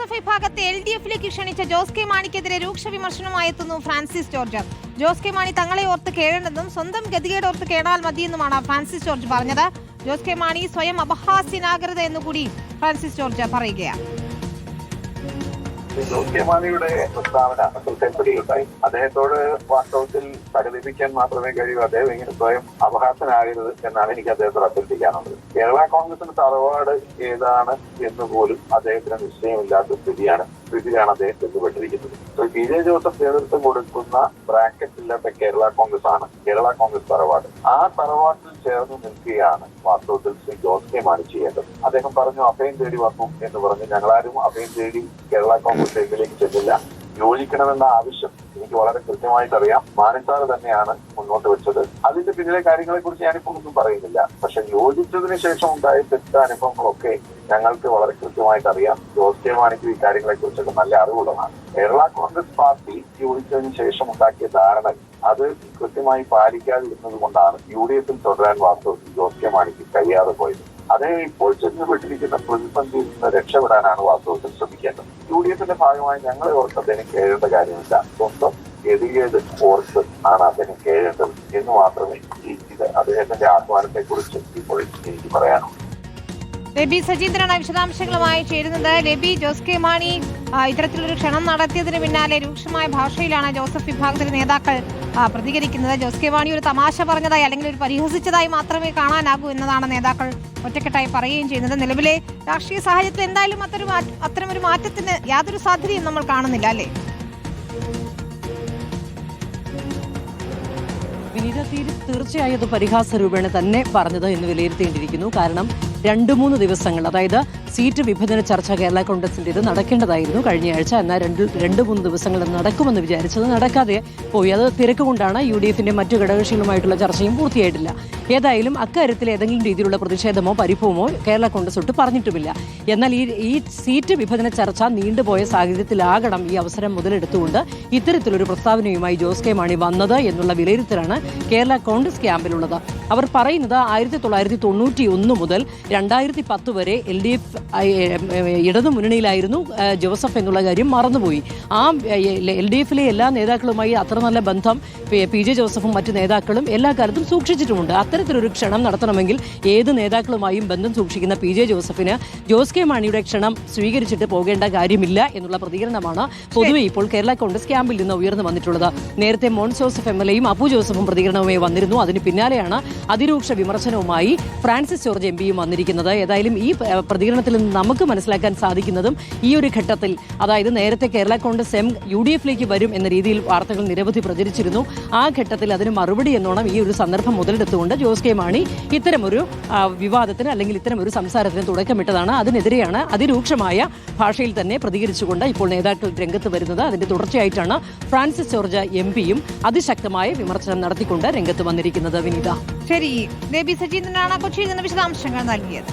Joseph വിഭാഗത്തെ LDF-ലേക്ക് ക്ഷണിച്ച Jose K മാണിക്കെതിരെ രൂക്ഷ വിമർശനമായി എത്തുന്നു Francis George. Jose K Mani തങ്ങളെ ഓർത്ത് കേഴേണ്ടതും സ്വന്തം ഗതികേട് ഓർത്ത് കേടാൽ മതിയെന്നുമാണ് ഫ്രാൻസിസ് ജോർജ് പറഞ്ഞത്. ജോസ് കെ മാണി സ്വയം അപഹാസ്യനാകരുത് എന്നുകൂടി ഫ്രാൻസിസ് ജോർജ് പറയുകയാണ്. ജോസ് കെ മാണിയുടെ പ്രസ്താവന ശ്രദ്ധയിൽപ്പെടിയുണ്ടായി. അദ്ദേഹത്തോട് വാസ്തവത്തിൽ പരിതപിക്കാൻ മാത്രമേ കഴിയൂ. അദ്ദേഹം ഇങ്ങനെ സ്വയം അപഹാസ്യനാകരുത് എന്നാണ് എനിക്ക് അദ്ദേഹത്തോട് അഭ്യർത്ഥിക്കാനുള്ളത്. കേരള കോൺഗ്രസിന്റെ തറവാട് ഏതാണ് എന്ന് പോലും അദ്ദേഹത്തിന് നിശ്ചയമില്ലാത്ത സ്ഥിതിയാണ് അദ്ദേഹം ചെന്നുപെട്ടിരിക്കുന്നത്. PJ ജോസഫ് നേതൃത്വം കൊടുക്കുന്ന ബ്രാക്കറ്റില്ലാത്ത കേരള കോൺഗ്രസ് ആണ് കേരള കോൺഗ്രസ് തറവാട്. ആ തറവാട്ടിൽ ചേർന്ന് നിൽക്കുകയാണ് വാസ്തവത്തിൽ ശ്രീ ജോസ് കെ മാണി ചെയ്യേണ്ടത്. അദ്ദേഹം പറഞ്ഞു അഭയം തേടി വന്നു എന്ന് പറഞ്ഞു. ഞങ്ങളാരും അഭയം തേടി കേരള കോൺഗ്രസ് എമ്മിലേക്ക് ചെന്നില്ല. യോജിക്കണമെന്ന ആവശ്യം എനിക്ക് വളരെ കൃത്യമായിട്ട് അറിയാം. മാണി സാർ തന്നെയാണ് മുന്നോട്ട് വെച്ചത്. അതിന്റെ പിന്നിലെ കാര്യങ്ങളെ കുറിച്ച് ഞാനിപ്പോൾ ഒന്നും പറയുന്നില്ല. പക്ഷെ യോജിച്ചതിന് ശേഷം ഉണ്ടായ തെറ്റാനുഭവങ്ങളൊക്കെ ഞങ്ങൾക്ക് വളരെ കൃത്യമായിട്ട് അറിയാം. ജോസ് കെ മാണിക്ക് ഈ കാര്യങ്ങളെ കുറിച്ചൊക്കെ നല്ല അറിവുള്ളതാണ്. കേരള കോൺഗ്രസ് പാർട്ടി യോജിച്ചതിന് ശേഷം ഉണ്ടാക്കിയ ധാരണ അത് കൃത്യമായി പാലിക്കാതിരുന്നത് കൊണ്ടാണ് UDF-ൽ തുടരാൻ വാസ്തവത്തിൽ ജോസ് കെ മാണിക്ക് കഴിയാതെ പോയത്. അദ്ദേഹം ഇപ്പോൾ ചെന്നുപെട്ടിരിക്കുന്ന പ്രതിസന്ധിയിൽ നിന്ന് രക്ഷപ്പെടാനാണ് വാസ്തവത്തിൽ ശ്രമിക്കേണ്ടത്. UDF-ന്റെ ഭാഗമായി ഞങ്ങളെ ഓർത്ത് അദ്ദേഹം കേഴേണ്ട കാര്യമില്ല. സ്വന്തം ഗതികേട് ഓർത്ത് ആണ് അദ്ദേഹം കേഴേണ്ടത് എന്ന് മാത്രമേ ഇത് അദ്ദേഹത്തിന്റെ ആഹ്വാനത്തെ കുറിച്ച് ഇപ്പോൾ എനിക്ക് പറയാനുള്ളൂ. രബി സജീന്ദ്രനാണ് വിശദാംശങ്ങളുമായി ചേരുന്നത്. രബി, ജോസ് കെ മാണി ഇത്തരത്തിലൊരു ക്ഷണം നടത്തിയതിന് പിന്നാലെ രൂക്ഷമായ ഭാഷയിലാണ് ജോസഫ് വിഭാഗത്തിലെ നേതാക്കൾ പ്രതികരിക്കുന്നത്. ജോസ് കെ മാണി ഒരു തമാശ പറഞ്ഞതായി അല്ലെങ്കിൽ ഒരു പരിഹസിച്ചതായി മാത്രമേ കാണാനാകൂ എന്നതാണ് നേതാക്കൾ ഒറ്റക്കെട്ടായി പറയുകയും ചെയ്യുന്നത്. നിലവിലെ രാഷ്ട്രീയ സാഹചര്യത്തിൽ എന്തായാലും അത്തരമൊരു മാറ്റത്തിന് യാതൊരു സാധ്യതയും നമ്മൾ കാണുന്നില്ല, അല്ലേ? വിനീത, തീർച്ചയായും അത് പരിഹാസ രൂപേണ തന്നെ പറഞ്ഞത് എന്ന് വിലയിരുത്തേണ്ടിയിരിക്കുന്നു. കാരണം 2-3 ദിവസങ്ങൾ, അതായത് സീറ്റ് വിഭജന ചർച്ച കേരള കോൺഗ്രസിന്റെ ഇത് നടക്കേണ്ടതായിരുന്നു കഴിഞ്ഞയാഴ്ച. എന്നാൽ 2-3 ദിവസങ്ങൾ നടക്കുമെന്ന് വിചാരിച്ചത് നടക്കാതെ പോയി. അത് തിരക്ക് കൊണ്ടാണ് UDF-ന്റെ മറ്റു ഘടകകക്ഷികളുമായിട്ടുള്ള ചർച്ചയും പൂർത്തിയായിട്ടില്ല. ഏതായാലും അക്കാര്യത്തിൽ ഏതെങ്കിലും രീതിയിലുള്ള പ്രതിഷേധമോ പരിഭവമോ കേരള കോൺഗ്രസ് ഒട്ട് പറഞ്ഞിട്ടുമില്ല. എന്നാൽ ഈ സീറ്റ് വിഭജന ചർച്ച നീണ്ടുപോയ സാഹചര്യത്തിലാകണം ഈ അവസരം മുതലെടുത്തുകൊണ്ട് ഇത്തരത്തിലൊരു പ്രസ്താവനയുമായി ജോസ് കെ മാണി വന്നത് എന്നുള്ള വിലയിരുത്തലാണ് കേരള കോൺഗ്രസ് ക്യാമ്പിലുള്ളത്. അവർ പറയുന്നത് 1991 മുതൽ 2010 വരെ LDF ഇടതുമുന്നണിയിലായിരുന്നു ജോസഫ് എന്നുള്ള കാര്യം മറന്നുപോയി. ആ LDF-ലെ എല്ലാ നേതാക്കളുമായി അത്ര നല്ല ബന്ധം PJ ജോസഫും മറ്റു നേതാക്കളും എല്ലാ കാലത്തും സൂക്ഷിച്ചിട്ടുമുണ്ട്. അത്തരത്തിലൊരു ക്ഷണം നടത്തണമെങ്കിൽ ഏത് നേതാക്കളുമായും ബന്ധം സൂക്ഷിക്കുന്ന PJ ജോസഫിന് ജോസ് കെ മാണിയുടെ ക്ഷണം സ്വീകരിച്ചിട്ട് പോകേണ്ട കാര്യമില്ല എന്നുള്ള പ്രതികരണമാണ് പൊതുവെ ഇപ്പോൾ കേരള കോൺഗ്രസ് ക്യാമ്പിൽ നിന്ന് ഉയർന്നു വന്നിട്ടുള്ളത്. നേരത്തെ മോൻസ് ജോസഫ് MLA-യും അപ്പു ജോസഫും പ്രതികരണവുമായി വന്നിരുന്നു. അതിന് പിന്നാലെയാണ് അതിരൂക്ഷ വിമർശനവുമായി ഫ്രാൻസിസ് ജോർജ് MP-യും വന്നിരിക്കുന്നത്. ഏതായാലും ഈ പ്രതികരണത്തിൽ നിന്ന് നമുക്ക് മനസ്സിലാക്കാൻ സാധിക്കുന്നതും ഈ ഒരു ഘട്ടത്തിൽ, അതായത് നേരത്തെ കേരള കോൺഗ്രസ് UDF-ലേക്ക് വരും എന്ന രീതിയിൽ വാർത്തകൾ നിരവധി പ്രചരിച്ചിരുന്നു. ആ ഘട്ടത്തിൽ അതിന് മറുപടി എന്നോണം ഈ ഒരു സന്ദർഭം മുതലെടുത്തുകൊണ്ട് ജോസ് കെ മാണി ഇത്തരമൊരു വിവാദത്തിന് അല്ലെങ്കിൽ ഇത്തരമൊരു സംസാരത്തിന് തുടക്കമിട്ടതാണ്. അതിനെതിരെയാണ് അതിരൂക്ഷമായ ഭാഷയിൽ തന്നെ പ്രതികരിച്ചുകൊണ്ട് ഇപ്പോൾ നേതാക്കൾ രംഗത്ത് വരുന്നത്. അതിന്റെ തുടർച്ചയായിട്ടാണ് ഫ്രാൻസിസ് ജോർജ് MP-യും അതിശക്തമായ വിമർശനം നടത്തിക്കൊണ്ട് രംഗത്ത് വന്നിരിക്കുന്നത്. വിനീത, ശരി. രബി സജീന്ദ്രനാണ് കൊച്ചിയിൽ നിന്ന് വിശദാംശങ്ങൾ നൽകിയത്.